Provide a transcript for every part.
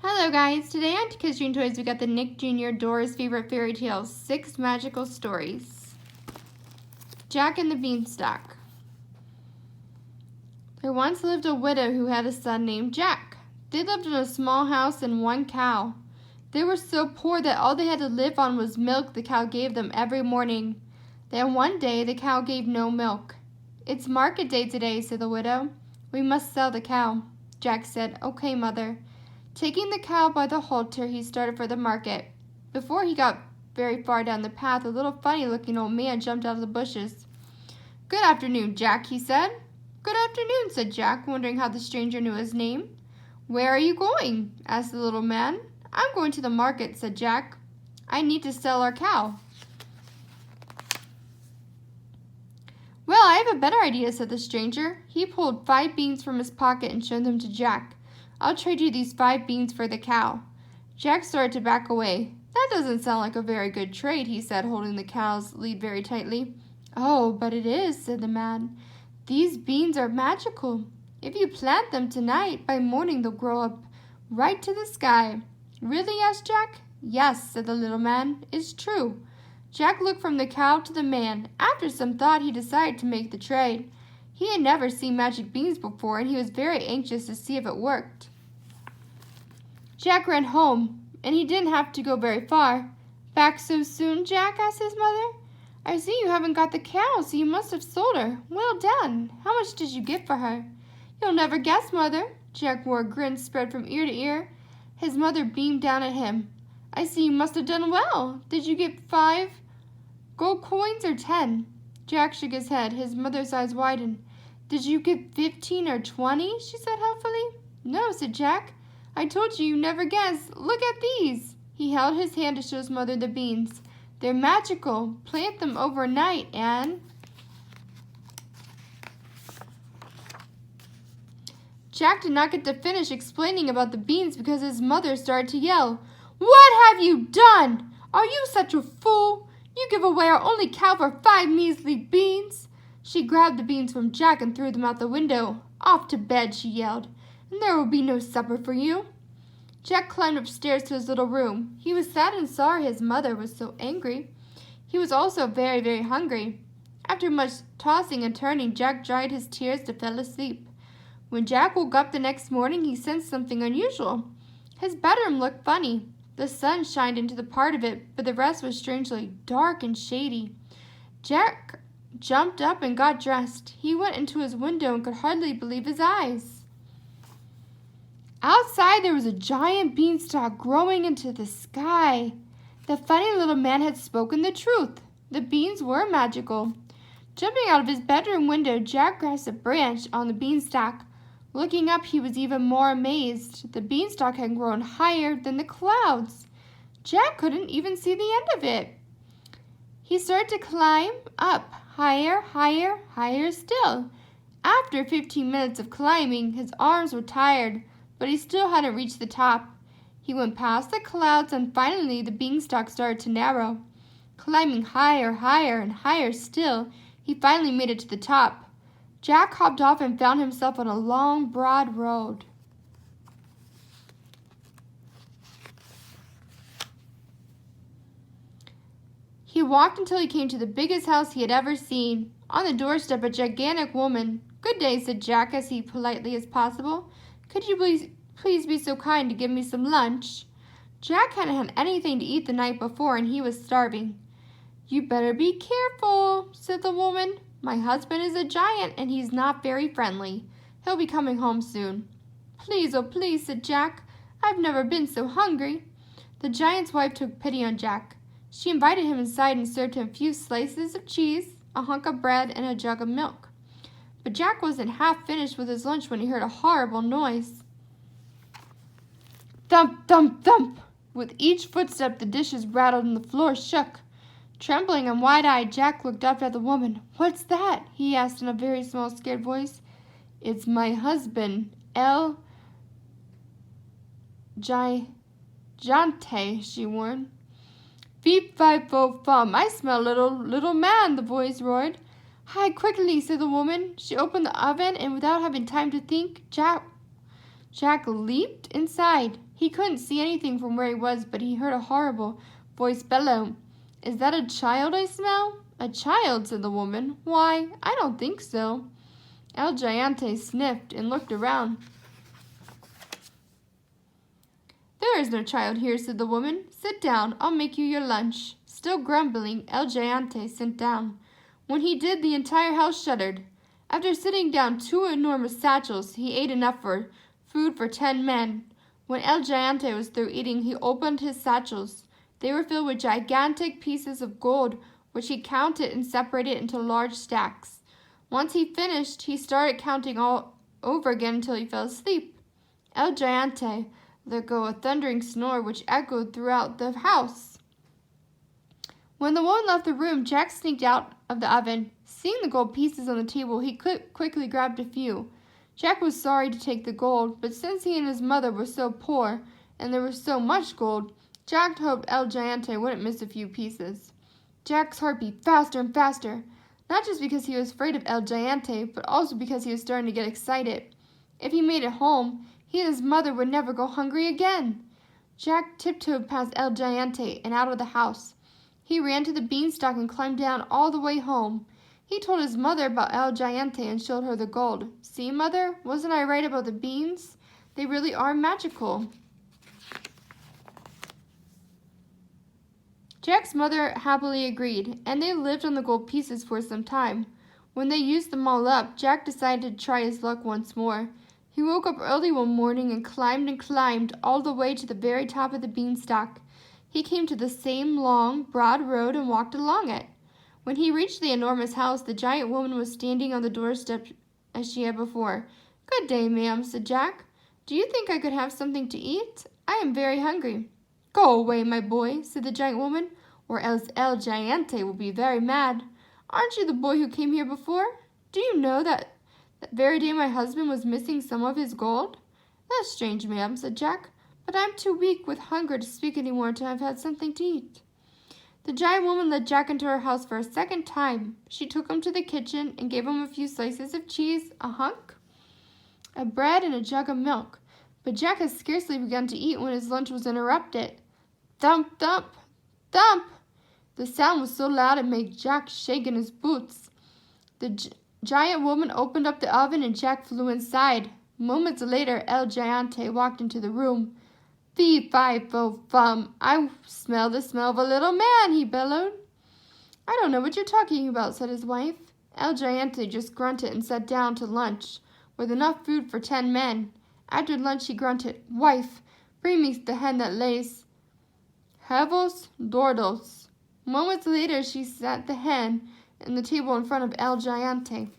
Hello guys, today on Kids Dream Toys we got the Nick Jr. Dora's Favorite Fairy Tales 6 Magical Stories. Jack and the Beanstalk. There once lived a widow who had a son named Jack. They lived in a small house and one cow. They were so poor that all they had to live on was milk the cow gave them every morning. Then one day the cow gave no milk. "It's market day today," said the widow. "We must sell the cow." Jack said, "Okay, mother." Taking the cow by the halter, he started for the market. Before he got very far down the path, a little funny-looking old man jumped out of the bushes. "Good afternoon, Jack," he said. "Good afternoon," said Jack, wondering how the stranger knew his name. "Where are you going?" asked the little man. "I'm going to the market," said Jack. "I need to sell our cow." "Well, I have a better idea," said the stranger. He pulled 5 beans from his pocket and showed them to Jack. "I'll trade you these 5 beans for the cow." Jack started to back away. "That doesn't sound like a very good trade," he said, holding the cow's lead very tightly. "Oh, but it is," said the man. "These beans are magical. If you plant them tonight, by morning they'll grow up right to the sky." "Really?" asked Jack. "Yes," said the little man. "It's true." Jack looked from the cow to the man. After some thought, he decided to make the trade. He had never seen magic beans before, and he was very anxious to see if it worked. Jack ran home, and he didn't have to go very far. "Back so soon, Jack?" asked his mother. "I see you haven't got the cow, so you must have sold her. Well done. How much did you get for her?" "You'll never guess, Mother." Jack wore a grin spread from ear to ear. His mother beamed down at him. "I see you must have done well. Did you get 5 gold coins or 10? Jack shook his head. His mother's eyes widened. "Did you get 15 or 20? she said helpfully. "No," said Jack. "I told you never guess. Look at these." He held his hand to show his mother the beans. "They're magical. Plant them overnight and—" Jack did not get to finish explaining about the beans because his mother started to yell. "What have you done? Are you such a fool? You give away our only cow for 5 measly beans." She grabbed the beans from Jack and threw them out the window. "Off to bed," she yelled, "and there will be no supper for you." Jack climbed upstairs to his little room. He was sad and sorry his mother was so angry. He was also very, very hungry. After much tossing and turning, Jack dried his tears and fell asleep. When Jack woke up the next morning, he sensed something unusual. His bedroom looked funny. The sun shined into the part of it, but the rest was strangely dark and shady. Jack jumped up and got dressed. He went into his window and could hardly believe his eyes. Outside there was a giant beanstalk growing into the sky. The funny little man had spoken the truth. The beans were magical. Jumping out of his bedroom window, Jack grasped a branch on the beanstalk. Looking up, he was even more amazed. The beanstalk had grown higher than the clouds. Jack couldn't even see the end of it. He started to climb up, higher, higher, higher still. After 15 minutes of climbing, his arms were tired, but he still hadn't reached the top. He went past the clouds, and finally the beanstalk started to narrow. Climbing higher, higher, and higher still, he finally made it to the top. Jack hopped off and found himself on a long, broad road. He walked until he came to the biggest house he had ever seen. On the doorstep, a gigantic woman. "Good day," said Jack as politely as possible. "Could you please be so kind to give me some lunch?" Jack hadn't had anything to eat the night before, and he was starving. "You better be careful," said the woman. "My husband is a giant, and he's not very friendly. He'll be coming home soon." "Please, oh please," said Jack. "I've never been so hungry." The giant's wife took pity on Jack. She invited him inside and served him a few slices of cheese, a hunk of bread, and a jug of milk. But Jack wasn't half finished with his lunch when he heard a horrible noise. Thump, thump, thump! With each footstep, the dishes rattled and the floor shook. Trembling and wide-eyed, Jack looked up at the woman. "What's that?" he asked in a very small, scared voice. "It's my husband, El Gigante," she warned. "Feep, five, fo, fum, I smell little man," the voice roared. "Hide quickly," said the woman. She opened the oven, and without having time to think, Jack Jack leaped inside. He couldn't see anything from where he was, but he heard a horrible voice bellow, "Is that a child I smell?" "A child," said the woman. "Why, I don't think so." El Giante sniffed and looked around. "There is no child here," said the woman. "Sit down, I'll make you your lunch." Still grumbling, El Giante sat down. When he did, the entire house shuddered. After sitting down 2 enormous satchels, he ate enough for food for 10 men. When El Giante was through eating, he opened his satchels. They were filled with gigantic pieces of gold, which he counted and separated into large stacks. Once he finished, he started counting all over again until he fell asleep. El Giante let go a thundering snore which echoed throughout the house. When the woman left the room, Jack sneaked out of the oven. Seeing the gold pieces on the table, he quickly grabbed a few. Jack was sorry to take the gold, but since he and his mother were so poor, and there was so much gold, Jack hoped El Giante wouldn't miss a few pieces. Jack's heart beat faster and faster, not just because he was afraid of El Giante, but also because he was starting to get excited. If he made it home, he and his mother would never go hungry again. Jack tiptoed past El Giante and out of the house. He ran to the beanstalk and climbed down all the way home. He told his mother about El Giante and showed her the gold. "See, Mother, wasn't I right about the beans? They really are magical." Jack's mother happily agreed, and they lived on the gold pieces for some time. When they used them all up, Jack decided to try his luck once more. He woke up early one morning and climbed all the way to the very top of the beanstalk. He came to the same long, broad road and walked along it. When he reached the enormous house, the giant woman was standing on the doorstep as she had before. "Good day, ma'am," said Jack. "Do you think I could have something to eat? I am very hungry." "Go away, my boy," said the giant woman, "or else El Giante will be very mad. Aren't you the boy who came here before? Do you know that very day my husband was missing some of his gold?" "That's strange, ma'am," said Jack, "but I'm too weak with hunger to speak any more until I've had something to eat." The giant woman led Jack into her house for a second time. She took him to the kitchen and gave him a few slices of cheese, a hunk of bread, and a jug of milk. But Jack had scarcely begun to eat when his lunch was interrupted. Thump, thump, thump! The sound was so loud it made Jack shake in his boots. The giant woman opened up the oven and Jack flew inside. Moments later, El Giante walked into the room. "Fee, fi, fo, fum, I smell the smell of a little man," he bellowed. "I don't know what you're talking about," said his wife. El Giante just grunted and sat down to lunch, with enough food for 10 men. After lunch he grunted, "Wife, bring me the hen that lays huevos dordos." Moments later she set the hen on the table in front of El Giante.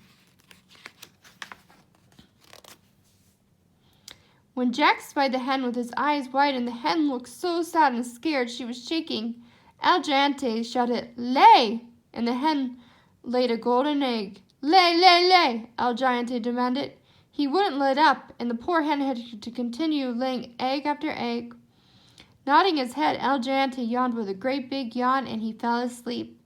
When Jack spied the hen with his eyes wide and the hen looked so sad and scared she was shaking, El Giante shouted, "Lay!" and the hen laid a golden egg. "Lay, lay, lay!" El Giante demanded. He wouldn't let up, and the poor hen had to continue laying egg after egg. Nodding his head, El Giante yawned with a great big yawn, and he fell asleep.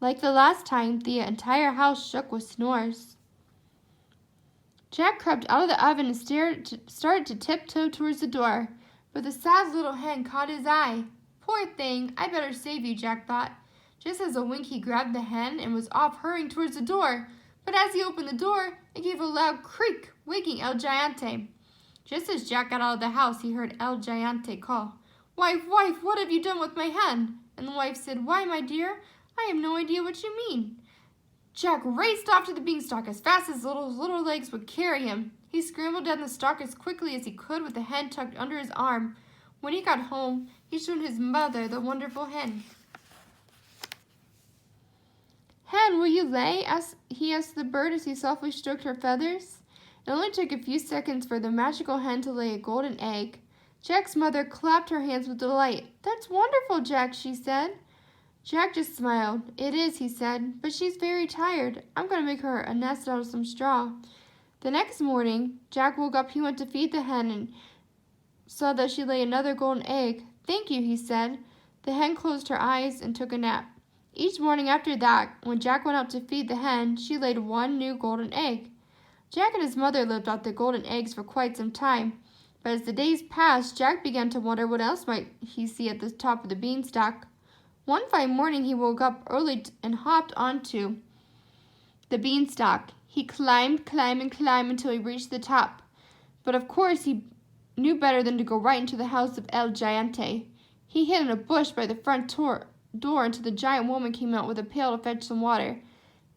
Like the last time, the entire house shook with snores. Jack crept out of the oven and started to tiptoe towards the door, but the sad little hen caught his eye. "Poor thing, I better save you," Jack thought. Just as a wink, he grabbed the hen and was off hurrying towards the door. But as he opened the door, it gave a loud creak, waking El Giante. Just as Jack got out of the house, he heard El Giante call, "Wife, wife, what have you done with my hen?" And the wife said, "Why, my dear, I have no idea what you mean." Jack raced off to the beanstalk as fast as his little legs would carry him. He scrambled down the stalk as quickly as he could with the hen tucked under his arm. When he got home, he showed his mother the wonderful hen. "Hen, will you lay?" he asked the bird as he softly stroked her feathers. It only took a few seconds for the magical hen to lay a golden egg. Jack's mother clapped her hands with delight. "That's wonderful, Jack," she said. Jack just smiled. "It is," he said, "but she's very tired. I'm going to make her a nest out of some straw." The next morning, Jack woke up. He went to feed the hen and saw that she lay another golden egg. "Thank you," he said. The hen closed her eyes and took a nap. Each morning after that, when Jack went out to feed the hen, she laid one new golden egg. Jack and his mother lived off the golden eggs for quite some time, But as the days passed, Jack began to wonder what else might he see at the top of the beanstalk. One fine morning he woke up early and hopped onto the beanstalk. He climbed until he reached the top. But of course he knew better than to go right into the house of El Giante. He hid in a bush by the front door until the giant woman came out with a pail to fetch some water.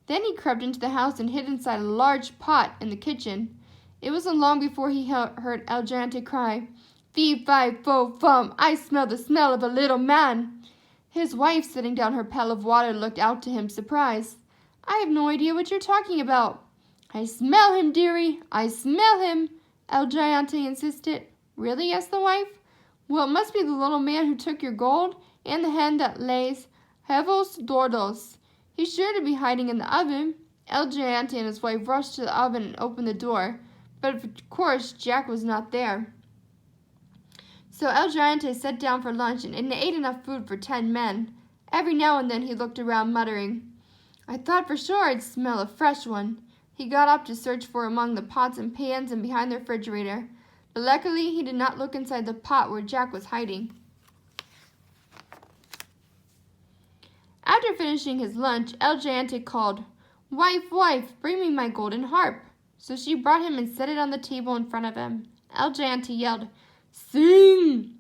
Then he crept into the house and hid inside a large pot in the kitchen. It wasn't long before he heard El Giante cry, "Fee, fi, fo, fum, I smell the smell of a little man." His wife, setting down her pail of water, looked out to him, surprised. "I have no idea what you're talking about." "I smell him, dearie, I smell him," El Giante insisted. "Really?" asked the wife. "Well, it must be the little man who took your gold and the hen that lays huevos gordos. He's sure to be hiding in the oven." El Giante and his wife rushed to the oven and opened the door, but of course Jack was not there. So El Giante sat down for lunch and ate enough food for 10 men. Every now and then he looked around, muttering, "I thought for sure I'd smell a fresh one." He got up to search for among the pots and pans and behind the refrigerator, but luckily he did not look inside the pot where Jack was hiding. After finishing his lunch, El Giante called, "Wife, wife, bring me my golden harp." So she brought him and set it on the table in front of him. El Giante yelled, "Sing!"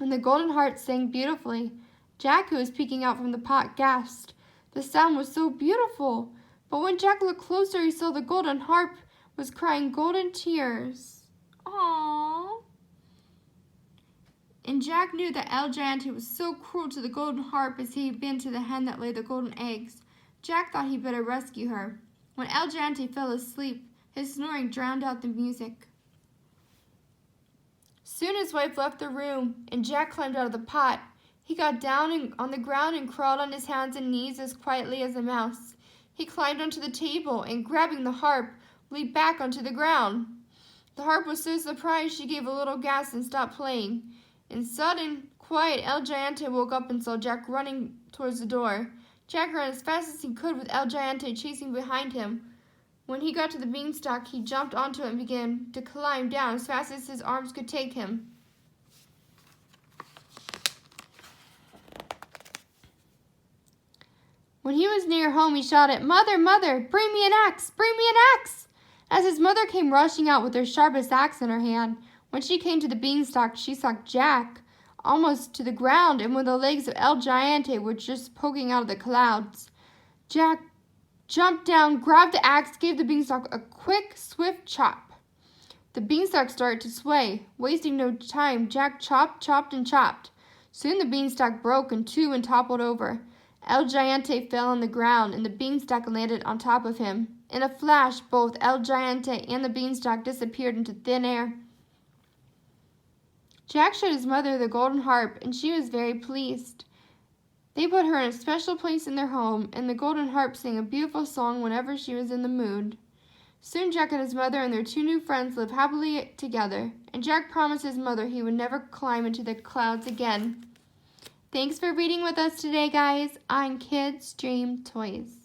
And the golden harp sang beautifully. Jack, who was peeking out from the pot, gasped. The sound was so beautiful. But when Jack looked closer, he saw the golden harp was crying golden tears. Aww. And Jack knew that El Giante was so cruel to the golden harp as he had been to the hen that laid the golden eggs. Jack thought he'd better rescue her. When El Giante fell asleep, his snoring drowned out the music. Soon his wife left the room, and Jack climbed out of the pot. He got down on the ground and crawled on his hands and knees as quietly as a mouse. He climbed onto the table and, grabbing the harp, leaped back onto the ground. The harp was so surprised she gave a little gasp and stopped playing. In sudden quiet, El Giante woke up and saw Jack running towards the door. Jack ran as fast as he could with El Giante chasing behind him. When he got to the beanstalk, he jumped onto it and began to climb down as fast as his arms could take him. When he was near home, he shouted, "Mother, mother, bring me an axe, bring me an axe!" As his mother came rushing out with her sharpest axe in her hand, when she came to the beanstalk, she saw Jack almost to the ground, and when the legs of El Giante were just poking out of the clouds. Jack jumped down, grabbed the axe, gave the beanstalk a quick, swift chop. The beanstalk started to sway. Wasting no time, Jack chopped, and chopped. Soon the beanstalk broke in two and toppled over. El Giante fell on the ground, and the beanstalk landed on top of him. In a flash, both El Giante and the beanstalk disappeared into thin air. Jack showed his mother the golden harp, and she was very pleased. They put her in a special place in their home, and the golden harp sang a beautiful song whenever she was in the mood. Soon Jack and his mother and their 2 new friends lived happily together, and Jack promised his mother he would never climb into the clouds again. Thanks for reading with us today, guys, on Kids Dream Toys.